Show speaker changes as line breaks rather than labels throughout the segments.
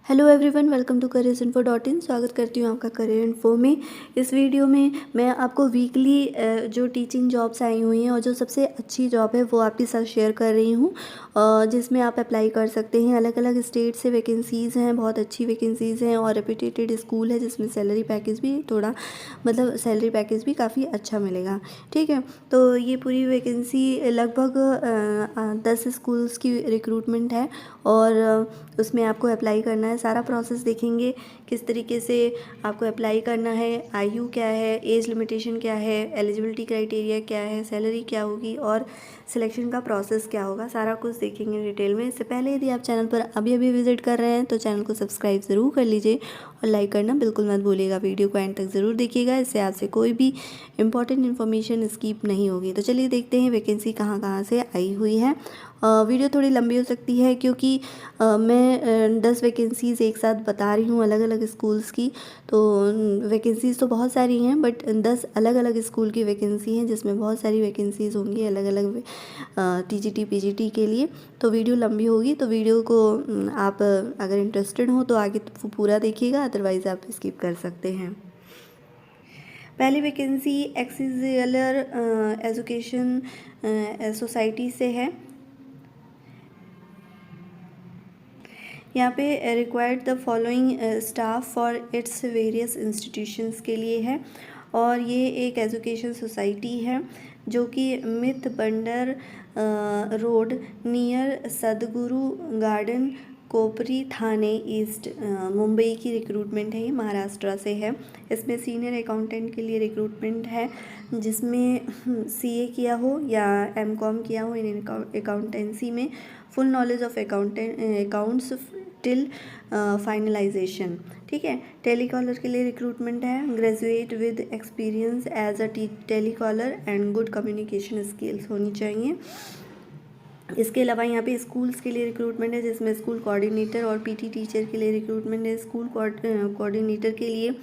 Hello everyone, welcome to career info dot in. स्वागत करती हूँ आपका करियर इन्फो में। इस वीडियो में मैं आपको वीकली जो टीचिंग जॉब्स आई हुई हैं और जो सबसे अच्छी जॉब है वो आपके साथ शेयर कर रही हूँ, जिसमें आप अप्लाई कर सकते हैं। अलग अलग स्टेट से वैकेंसीज़ हैं, बहुत अच्छी वैकेंसीज़ हैं और रेप्यूटेड स्कूल है जिसमें सैलरी पैकेज भी थोड़ा सैलरी पैकेज भी काफ़ी अच्छा मिलेगा। ठीक है, तो ये पूरी वैकेंसी लगभग 10 स्कूल्स की रिक्रूटमेंट है और उसमें आपको अप्लाई करना है। सारा प्रोसेस देखेंगे, किस तरीके से आपको अप्लाई करना है, आयु क्या है, एज लिमिटेशन क्या है, एलिजिबिलिटी क्राइटेरिया क्या है, सैलरी क्या होगी और सिलेक्शन का प्रोसेस क्या होगा, सारा कुछ देखेंगे डिटेल में। इससे पहले यदि आप चैनल पर अभी अभी विजिट कर रहे हैं तो चैनल को सब्सक्राइब ज़रूर कर लीजिए और लाइक करना बिल्कुल मत भूलिएगा। वीडियो को एंड तक ज़रूर देखिएगा, इससे आपसे कोई भी इंपॉर्टेंट इन्फॉर्मेशन स्किप नहीं होगी। तो चलिए देखते हैं वैकेंसी कहाँ कहाँ से आई हुई है। वीडियो थोड़ी लंबी हो सकती है क्योंकि मैं 10 वैकेंसीज़ एक साथ बता रही हूँ अलग अलग स्कूल्स की। तो वैकेंसीज़ तो बहुत सारी हैं, बट 10 अलग अलग स्कूल की वैकेंसी हैं जिसमें बहुत सारी वैकेंसीज़ होंगी अलग अलग टीजीटी पीजीटी के लिए। तो वीडियो लंबी होगी, तो वीडियो को आप अगर इंटरेस्टेड हो तो आगे तो पूरा देखिएगा, अदरवाइज़ आप स्किप कर सकते हैं। पहली वैकेंसी एक्सीजियलर एजुकेशन सोसाइटी से है। यहाँ पे required the following staff for its various institutions के लिए है और ये एक एजुकेशन सोसाइटी है जो कि मित बंडर रोड नियर सदगुरु गार्डन कोपरी थाने ईस्ट मुंबई की रिक्रूटमेंट है। ये महाराष्ट्र से है। इसमें सीनियर अकाउंटेंट के लिए रिक्रूटमेंट है जिसमें सीए किया हो या एमकॉम किया हो इन अकाउंटेंसी में, full knowledge of accounts till finalisation. ठीक है, टेलीकॉलर के लिए रिक्रूटमेंट है। Graduate with experience as a telecaller and good communication skills होनी चाहिए। इसके अलावा यहाँ पे स्कूल्स के लिए रिक्रूटमेंट है जिसमें स्कूल कोऑर्डिनेटर और पीटी टीचर के लिए रिक्रूटमेंट है। स्कूल कोऑर्डिनेटर के लिए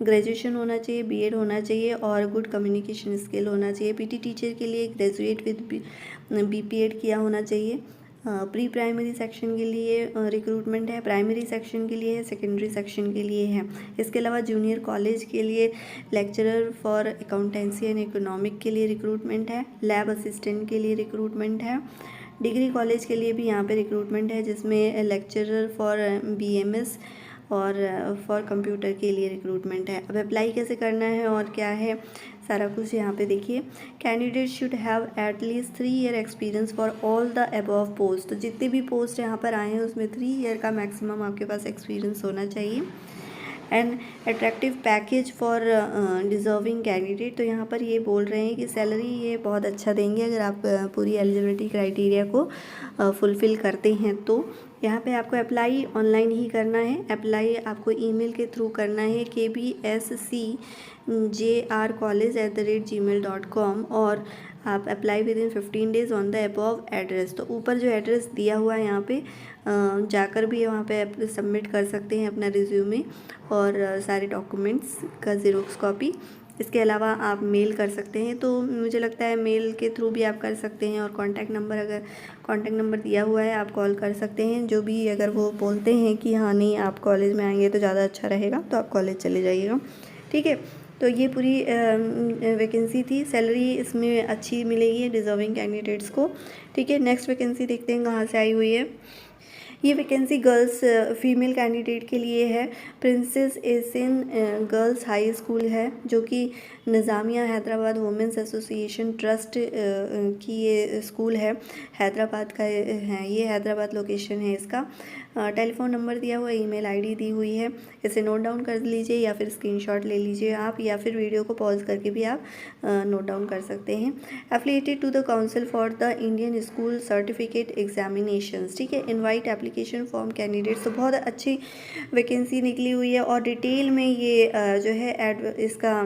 ग्रेजुएशन होना चाहिए, बीएड होना चाहिए और गुड कम्युनिकेशन स्किल होना चाहिए। पीटी टीचर के लिए ग्रेजुएट विद बीपीएड किया होना चाहिए। प्री प्राइमरी सेक्शन के लिए रिक्रूटमेंट है, प्राइमरी सेक्शन के लिए है, सेकेंडरी सेक्शन के लिए है। इसके अलावा जूनियर कॉलेज के लिए lecturer for accountancy and economic के लिए रिक्रूटमेंट है। लैब असिस्टेंट के लिए रिक्रूटमेंट है। डिग्री कॉलेज के लिए भी यहाँ पे रिक्रूटमेंट है जिसमें लेक्चरर फॉर बीएमएस और फॉर कंप्यूटर के लिए रिक्रूटमेंट है। अब अप्लाई कैसे करना है और क्या है सारा कुछ यहाँ पे देखिए। Candidate should have at least 3 year experience for all the above post. तो जितने भी पोस्ट यहाँ पर आए हैं उसमें 3 ईयर का मैक्सिमम आपके पास एक्सपीरियंस होना चाहिए। And attractive package for deserving candidate. तो यहाँ पर ये बोल रहे हैं कि सैलरी ये बहुत अच्छा देंगे अगर आप पूरी एलिजिबिलिटी क्राइटेरिया को फुलफ़िल करते हैं। तो यहाँ पे आपको अप्लाई ऑनलाइन ही करना है। अप्लाई आपको ईमेल के थ्रू करना है kbscjrcollege@gmail.com और आप apply within 15 days on the above address. तो ऊपर जो एड्रेस दिया हुआ है यहाँ पे जाकर भी वहाँ पे सबमिट कर सकते हैं अपना रिज्यूमे और सारे डॉक्यूमेंट्स का ज़ेरोक्स कॉपी। इसके अलावा आप मेल कर सकते हैं, तो मुझे लगता है मेल के थ्रू भी आप कर सकते हैं और कॉन्टैक्ट नंबर दिया हुआ है, आप कॉल कर सकते हैं। जो भी अगर वो बोलते हैं कि हाँ नहीं आप कॉलेज में आएंगे तो ज़्यादा अच्छा रहेगा तो आप कॉलेज चले जाइएगा। ठीक है, तो ये पूरी वैकेंसी थी। सैलरी इसमें अच्छी मिलेगी डिज़र्विंग कैंडिडेट्स को। ठीक है, नेक्स्ट वैकेंसी देखते हैं कहाँ से आई हुई है। ये वैकेंसी गर्ल्स फीमेल कैंडिडेट के लिए है। Princess Asian girls high school है जो कि Nizamia Hyderabad women's association trust की ये स्कूल है, हैदराबाद का है। ये हैदराबाद लोकेशन है इसका। टेलीफोन नंबर दिया हुआ है, ईमेल आईडी दी हुई है, इसे नोट डाउन कर लीजिए या फिर स्क्रीनशॉट ले लीजिए आप, या फिर वीडियो को पॉज करके भी आप नोट डाउन कर सकते हैं। Affiliated to the council for the Indian school certificate examinations. ठीक है, इनवाइट एप्लीकेशन फॉर्म कैंडिडेट्स। तो बहुत अच्छी वैकेंसी निकली हुई है और डिटेल में ये जो है इसका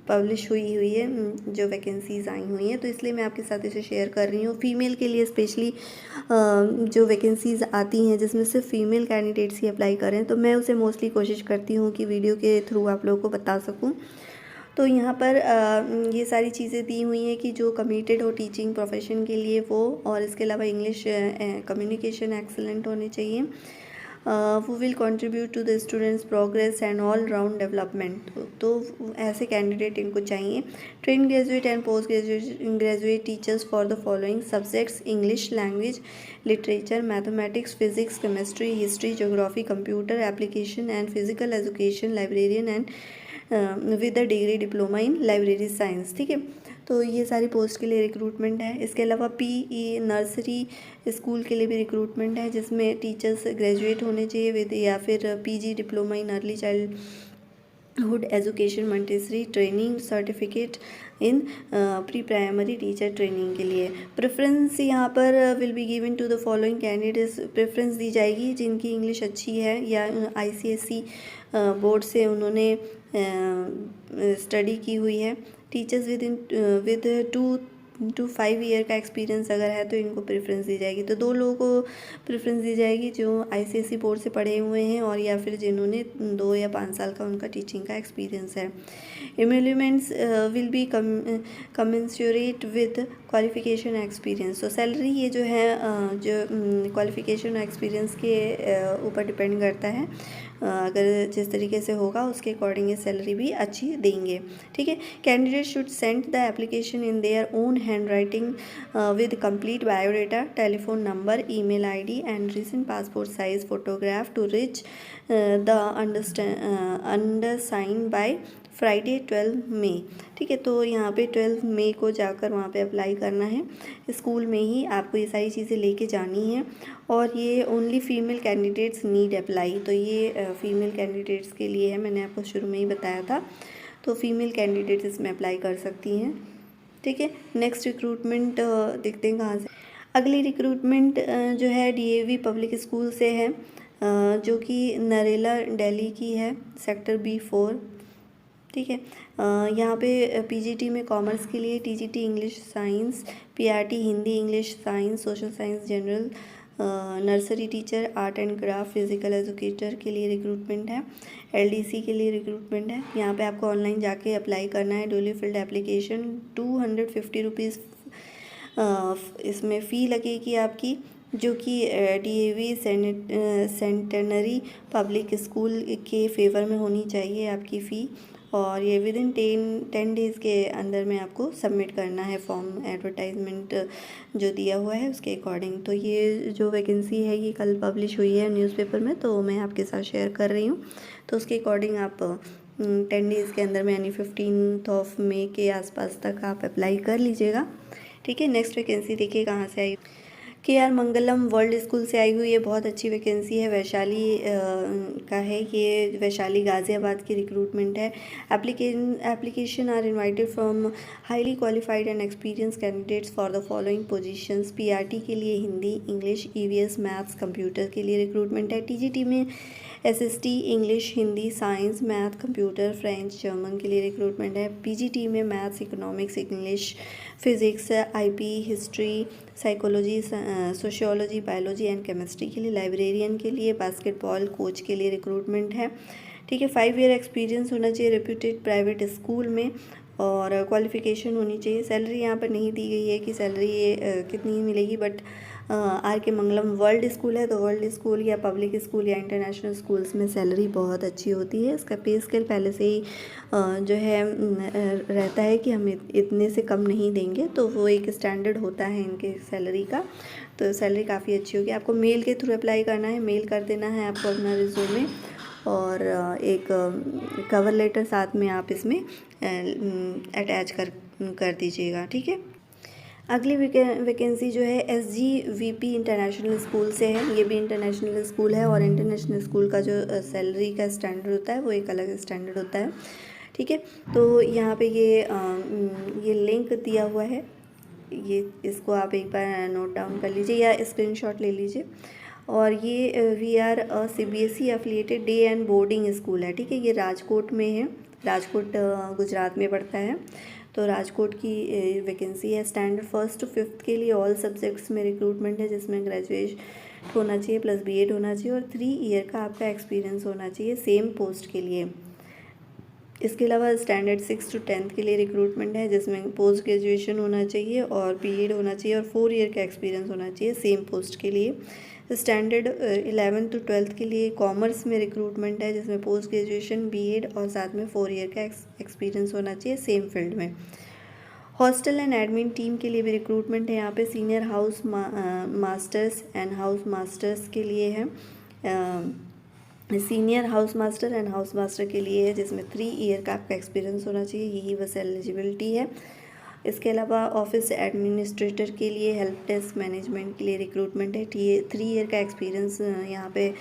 पब्लिश हुई है जो वैकेंसीज़ आई हुई हैं, तो इसलिए मैं आपके साथ इसे शेयर कर रही हूँ। फीमेल के लिए स्पेशली जो वैकेंसीज़ आती हैं जिसमें सिर्फ फीमेल कैंडिडेट्स ही अप्लाई करें, तो मैं उसे मोस्टली कोशिश करती हूँ कि वीडियो के थ्रू आप लोगों को बता सकूँ। तो यहाँ पर ये सारी चीज़ें दी हुई हैं कि जो कमिटेड हो टीचिंग प्रोफेशन के लिए वो, और इसके अलावा इंग्लिश कम्युनिकेशन एक्सेलेंट होनी चाहिए। वो will contribute to the students progress and all round development. तो ऐसे कैंडिडेट इनको चाहिए। Train graduate and post graduate teachers for the following subjects: English language, literature, mathematics, physics, chemistry, history, geography, computer application and physical education, librarian and with a degree diploma in library science. ठीक है, तो ये सारी post के लिए recruitment है। इसके अलावा पीई नर्सरी स्कूल के लिए भी रिक्रूटमेंट है, जिसमें टीचर्स ग्रेजुएट होने चाहिए विद, या फिर PG diploma in early childhood education, Montessori training certificate in pre primary teacher training के लिए। प्रेफरेंस यहाँ पर will be given to the following candidates. Preference दी जाएगी जिनकी इंग्लिश अच्छी है या आईसीएसई बोर्ड से उन्होंने स्टडी की हुई है। टीचर्स विद 2 to 5 ईयर का एक्सपीरियंस अगर है तो इनको प्रेफरेंस दी जाएगी। तो 2 लोगों को प्रेफरेंस दी जाएगी जो आईसीएसई बोर्ड से पढ़े हुए हैं, और या फिर जिन्होंने 2 या 5 साल का उनका टीचिंग का एक्सपीरियंस है। Emoluments will be commensurate with qualification experience. तो सैलरी ये जो है जो क्वालिफिकेशन एक्सपीरियंस के ऊपर डिपेंड करता है। अगर जिस तरीके से होगा उसके अकॉर्डिंग ये सैलरी भी अच्छी देंगे। ठीक है, candidate should send the application in their own handwriting with complete biodata, telephone number, email ID and recent passport size photograph to reach the undersign by Friday 12 मई। ठीक है, तो यहाँ पे 12 मई को जाकर वहाँ पे अप्लाई करना है। स्कूल में ही आपको ये सारी चीज़ें लेके जानी है, और ये only female candidates need apply. तो ये फीमेल कैंडिडेट्स के लिए है, मैंने आपको शुरू में ही बताया था। तो फीमेल कैंडिडेट्स इसमें अप्लाई कर सकती हैं। ठीक है, नेक्स्ट रिक्रूटमेंट देखते हैं कहाँ से। अगली रिक्रूटमेंट जो है डीएवी पब्लिक स्कूल से है, जो कि नरेला दिल्ली की है, सेक्टर B4। ठीक है, यहाँ पे पीजीटी में कॉमर्स के लिए, TGT English science, PRT Hindi English science, social science general, nursery teacher, art and craft, physical educator के लिए रिक्रूटमेंट है। एलडीसी के लिए रिक्रूटमेंट है। यहाँ पे आपको ऑनलाइन जाके अप्लाई करना है। ड्यूली फिल्ड एप्लीकेशन, 250 रुपीज़ इसमें फ़ी लगेगी आपकी, जो कि डीएवी सेंटेनरी पब्लिक स्कूल के फेवर में होनी चाहिए आपकी फ़ी, और ये विद इन 10 डेज़ के अंदर में आपको सबमिट करना है फॉर्म, एडवर्टाइजमेंट जो दिया हुआ है उसके अकॉर्डिंग। तो ये जो वैकेंसी है ये कल पब्लिश हुई है न्यूज़पेपर में, तो मैं आपके साथ शेयर कर रही हूँ। तो उसके अकॉर्डिंग आप 10 डेज़ के अंदर में, यानी 15 मई के आसपास तक आप अप्लाई कर लीजिएगा। ठीक है, नेक्स्ट वैकेंसी देखिए कहाँ से आई। KR मंगलम वर्ल्ड स्कूल से आई हुई है, बहुत अच्छी वैकेंसी है, वैशाली का है ये, वैशाली गाज़ियाबाद की रिक्रूटमेंट है। Application are invited from highly qualified and experience candidates for the following positions. PRT के लिए Hindi English, EVS maths computer के लिए रिक्रूटमेंट है। टीजीटी में SST English Hindi science math computer French German के लिए रिक्रूटमेंट है। पीजीटी में maths economics English physics IP history psychology sociology biology and chemistry के लिए। लाइब्रेरियन के लिए, बास्केटबॉल कोच के लिए रिक्रूटमेंट है। ठीक है, 5 ईयर एक्सपीरियंस होना चाहिए रेप्यूटेड प्राइवेट स्कूल में, और क्वालिफ़िकेशन होनी चाहिए। सैलरी यहाँ पर नहीं दी गई है कि सैलरी कितनी मिलेगी, but RK Mangalam world school है, तो वर्ल्ड स्कूल या पब्लिक स्कूल या इंटरनेशनल स्कूल्स में सैलरी बहुत अच्छी होती है। इसका पे स्केल पहले से ही जो है रहता है कि हम इतने से कम नहीं देंगे, तो वो एक स्टैंडर्ड होता है इनके सैलरी का। तो सैलरी काफ़ी अच्छी होगी। आपको मेल के थ्रू अप्लाई करना है, मेल कर देना है आपको अपना रिज्यूमे, और एक कवर लेटर साथ में आप इसमें अटैच कर दीजिएगा। ठीक है, अगली वैकेंसी जो है SGVP इंटरनेशनल स्कूल से है। ये भी इंटरनेशनल स्कूल है, और इंटरनेशनल स्कूल का जो सैलरी का स्टैंडर्ड होता है वो एक अलग स्टैंडर्ड होता है। ठीक है, तो यहाँ पे ये लिंक दिया हुआ है, ये इसको आप एक बार नोट डाउन कर लीजिए या स्क्रीनशॉट ले लीजिए। और ये VR CBSE affiliated day and boarding school है। ठीक है, ये राजकोट में है, राजकोट गुजरात में पड़ता है। तो राजकोट की वैकेंसी है। स्टैंडर्ड 1st to 5th के लिए ऑल सब्जेक्ट्स में रिक्रूटमेंट है, जिसमें ग्रेजुएट होना चाहिए प्लस BEd होना चाहिए, और 3 ईयर का आपका एक्सपीरियंस होना चाहिए सेम पोस्ट के लिए। इसके अलावा स्टैंडर्ड 6 to 10th के लिए रिक्रूटमेंट है, जिसमें पोस्ट ग्रेजुएशन होना चाहिए और बीएड होना चाहिए और 4 ईयर का एक्सपीरियंस होना चाहिए सेम पोस्ट के लिए। स्टैंडर्ड 11 to 12th के लिए कॉमर्स में रिक्रूटमेंट है, जिसमें पोस्ट ग्रेजुएशन, बीएड और साथ में 4 ईयर का एक्सपीरियंस होना चाहिए सेम फील्ड में। हॉस्टल एंड एडमिन टीम के लिए भी रिक्रूटमेंट है यहाँ पे। Senior house masters and house masters के लिए है, senior house master and house master के लिए है, जिसमें 3 ईयर का आपका एक्सपीरियंस होना चाहिए, यही बस एलिजिबिलिटी है। इसके अलावा ऑफिस एडमिनिस्ट्रेटर के लिए, हेल्प डेस्क मैनेजमेंट के लिए रिक्रूटमेंट है, 3 ईयर का एक्सपीरियंस यहाँ पे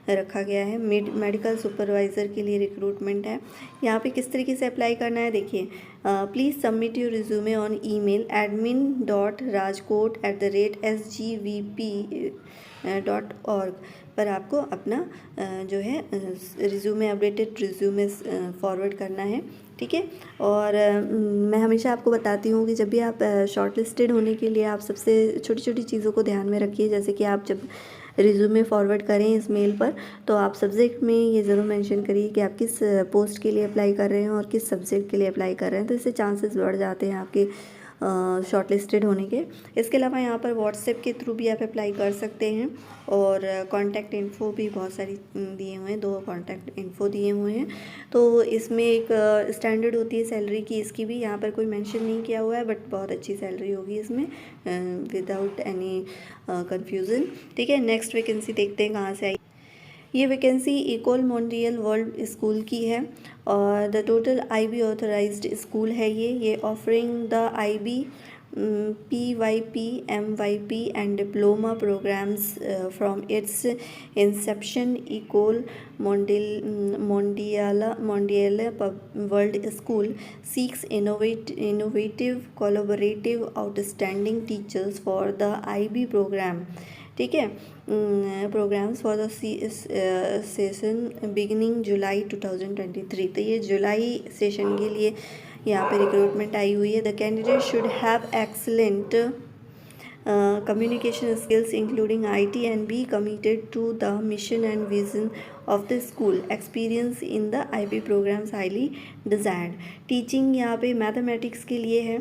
रखा गया है। मेडिकल सुपरवाइज़र के लिए रिक्रूटमेंट है। यहाँ पे किस तरीके से अप्लाई करना है देखिए, please submit your resume on email admin.rajkot@sgvp.org पर आपको अपना जो है रिज्यूमे, अपडेटेड रिज्यूमे फॉरवर्ड करना है, ठीक है। और मैं हमेशा आपको बताती हूँ कि जब भी आप शॉर्ट लिस्टेड होने के लिए आप सबसे छोटी छोटी चीज़ों को ध्यान में रखिए। जैसे कि आप जब रिज्यूमे फॉरवर्ड करें इस मेल पर, तो आप सब्जेक्ट में ये ज़रूर मेंशन करिए कि आप किस पोस्ट के लिए अप्लाई कर रहे हैं और किस सब्जेक्ट के लिए अप्लाई कर रहे हैं, तो इससे चांसेस बढ़ जाते हैं आपके शॉर्ट लिस्टेड होने के। इसके अलावा यहाँ पर व्हाट्सएप के थ्रू भी आप अप्लाई कर सकते हैं और कॉन्टैक्ट इन्फो भी बहुत सारी दिए हुए हैं, 2 कॉन्टैक्ट इन्फो दिए हुए हैं। तो इसमें एक स्टैंडर्ड होती है सैलरी की, इसकी भी यहाँ पर कोई मेंशन नहीं किया हुआ है, बट बहुत अच्छी सैलरी होगी इसमें विदाउट एनी कन्फ्यूज़न, ठीक है। नेक्स्ट वैकेंसी देखते हैं कहाँ से आई। ये वैकेंसी इकोल मॉन्ट्रियल वर्ल्ड स्कूल की है और the total IB authorised school है ये offering the IB PYP, MYP and diploma programs from its inception. Ecole Mondiale World School seeks innovative, collaborative, outstanding teachers for the IB program, ठीक है। Programs for the session beginning July 2023, तो ये जुलाई session के लिए यहाँ पे recruitment आई हुई है। The candidate should have excellent communication skills including IT and be committed to the mission and vision of the school. Experience in the IB programs highly desired. Teaching यहाँ पे मैथमेटिक्स के लिए है,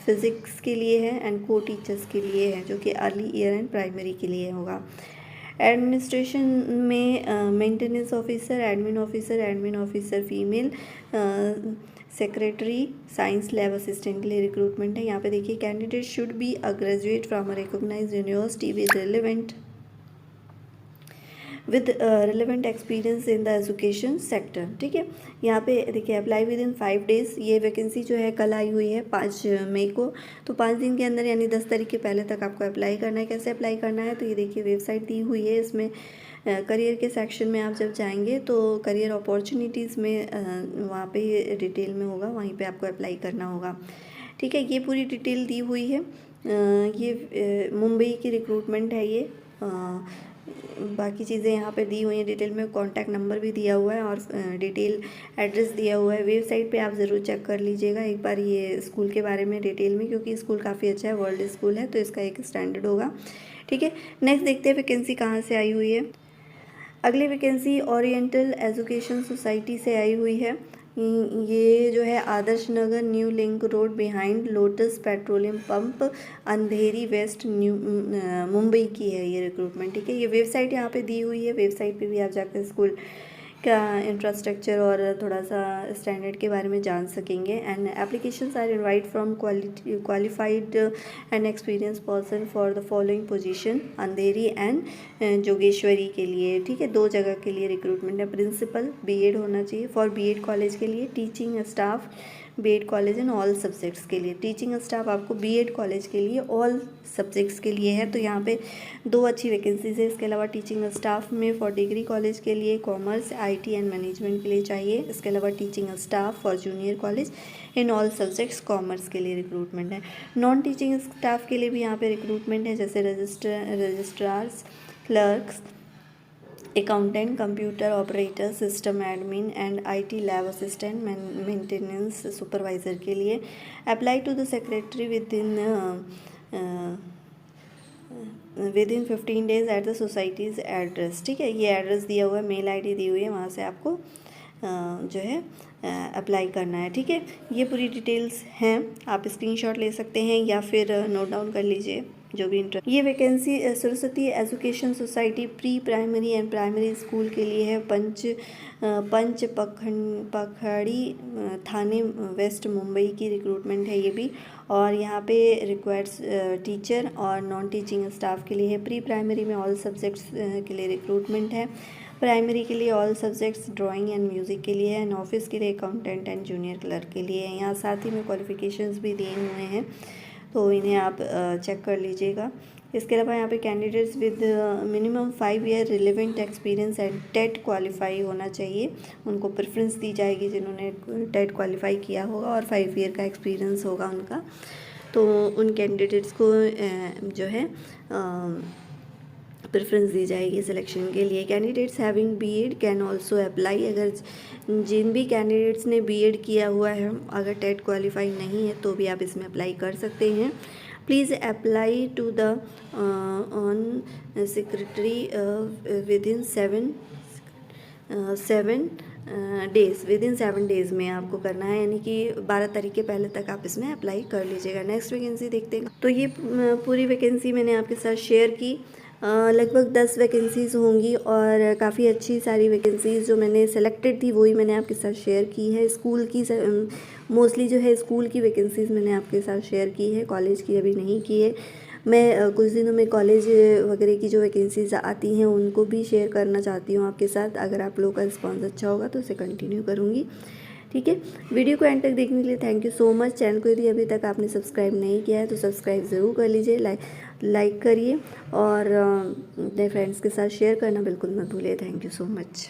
फिज़िक्स के लिए है एंड को teachers के लिए है, जो कि अर्ली ईयर एंड प्राइमरी के लिए होगा। एडमिनिस्ट्रेशन में maintenance officer, admin officer female, secretary, science lab assistant के लिए रिक्रूटमेंट है। यहाँ पे देखिए, candidate should be a graduate from a recognised university with relevant experience in the education sector, ठीक है। यहाँ पे देखिए, अप्लाई विद इन 5 days। ये वैकेंसी जो है कल आई हुई है 5 मई को, तो 5 दिन के अंदर यानी 10 तारीख के पहले तक आपको अप्लाई करना है। कैसे अप्लाई करना है, तो ये देखिए वेबसाइट दी हुई है, इसमें करियर के सेक्शन में आप जब जाएंगे तो करियर अपॉर्चुनिटीज़ में वहाँ पे डिटेल में होगा, वहीं पे आपको अप्लाई करना होगा, ठीक है। ये पूरी डिटेल दी हुई है। ये मुंबई की रिक्रूटमेंट है ये। बाकी चीज़ें यहाँ पे दी हुई हैं डिटेल में, कॉन्टैक्ट नंबर भी दिया हुआ है और डिटेल एड्रेस दिया हुआ है। वेबसाइट पे आप ज़रूर चेक कर लीजिएगा एक बार ये स्कूल के बारे में डिटेल में, क्योंकि स्कूल काफ़ी अच्छा है, वर्ल्ड स्कूल है, तो इसका एक स्टैंडर्ड होगा, ठीक है। नेक्स्ट देखते हैं वैकेंसी कहाँ से आई हुई है। अगली वैकेंसी ओरिएंटल एजुकेशन सोसाइटी से आई हुई है। ये जो है Adarsh Nagar, new link road behind Lotus petroleum pump, Andheri west, Mumbai की है ये रिक्रूटमेंट, ठीक है। ये वेबसाइट यहाँ पे दी हुई है, वेबसाइट पे भी आप जाकर स्कूल का इंफ्रास्ट्रक्चर और थोड़ा सा स्टैंडर्ड के बारे में जान सकेंगे। And applications are invite from qualified and experience person for the following position, Andheri and Jogeshwari के लिए, ठीक है। 2 जगह के लिए रिक्रूटमेंट है। प्रिंसिपल बीएड होना चाहिए फॉर बीएड कॉलेज के लिए, teaching staff B Ed college in all subjects के लिए। टीचिंग स्टाफ आपको बीएड कॉलेज के लिए ऑल सब्जेक्ट्स के लिए है, तो यहाँ पे 2 अच्छी वैकेंसीज है। इसके अलावा टीचिंग स्टाफ में फॉर डिग्री कॉलेज के लिए, कॉमर्स, आईटी एंड मैनेजमेंट के लिए चाहिए। इसके अलावा teaching staff for junior college in all subjects, commerce के लिए रिक्रूटमेंट है। नॉन टीचिंग स्टाफ के लिए भी यहाँ पे रिक्रूटमेंट है, जैसे registrars, clerks, accountant, computer operator, system admin and IT lab assistant, maintenance supervisor के लिए। Apply to the secretary within 15 days at the society's address, ठीक है। ये एड्रेस दिया हुआ है, मेल आईडी दी हुई है, वहाँ से आपको जो है अप्लाई करना है। ठीक है, ये पूरी डिटेल्स हैं, आप स्क्रीनशॉट ले सकते हैं या फिर नोट डाउन कर लीजिए जो भी इंटरेस्ट। ये vacancy Saraswati education society pre primary and primary school के लिए है। पंच पखड़ी थाने वेस्ट मुंबई की रिक्रूटमेंट है ये भी। और यहाँ पे रिक्वायर्ड्स टीचर और नॉन टीचिंग स्टाफ के लिए है। प्री प्राइमरी में ऑल सब्जेक्ट्स के लिए रिक्रूटमेंट है। प्राइमरी के लिए all subjects drawing and music के लिए है। एंड ऑफिस के लिए अकाउंटेंट एंड जूनियर क्लर्क के लिए है। यहाँ साथ ही में क्वालिफिकेशंस भी दिए हुए हैं, तो इन्हें आप चेक कर लीजिएगा। इसके अलावा यहाँ पे candidates with minimum 5 year relevant experience and TET qualify होना चाहिए, उनको प्रेफरेंस दी जाएगी जिन्होंने टेट क्वालिफाई किया होगा और 5 ईयर का एक्सपीरियंस होगा उनका, तो उन कैंडिडेट्स को जो है प्रेफरेंस दी जाएगी सिलेक्शन के लिए। Candidates having B Ed can also apply, अगर जिन भी कैंडिडेट्स ने बीएड किया हुआ है, अगर टेट क्वालिफाई नहीं है तो भी आप इसमें अप्लाई कर सकते हैं। Please apply to the on secretary within 7 days में आपको करना है, यानी कि 12 तारीख के पहले तक आप इसमें अप्लाई कर लीजिएगा। नेक्स्ट वैकेंसी देखते हैं। तो ये पूरी वैकेंसी मैंने आपके साथ शेयर की। लगभग 10 वैकेंसीज़ होंगी और काफ़ी अच्छी सारी वैकेंसीज़ जो मैंने सेलेक्टेड थी वही मैंने आपके साथ शेयर की है। स्कूल की मोस्टली जो है स्कूल की वैकेंसीज़ मैंने आपके साथ शेयर की है, कॉलेज की अभी नहीं की है। मैं कुछ दिनों में कॉलेज वगैरह की जो वैकेंसीज़ आती हैं उनको भी शेयर करना चाहती हूँ आपके साथ। अगर आप लोगों का रिस्पॉन्स अच्छा होगा तो उसे कंटिन्यू करूँगी। ठीक है, वीडियो को एंड तक देखने के लिए thank you so much. Channel को यदि अभी तक आपने सब्सक्राइब नहीं किया है तो सब्सक्राइब ज़रूर कर लीजिए, लाइक करिए और अपने फ्रेंड्स के साथ शेयर करना बिल्कुल मत भूलिए। Thank you so much.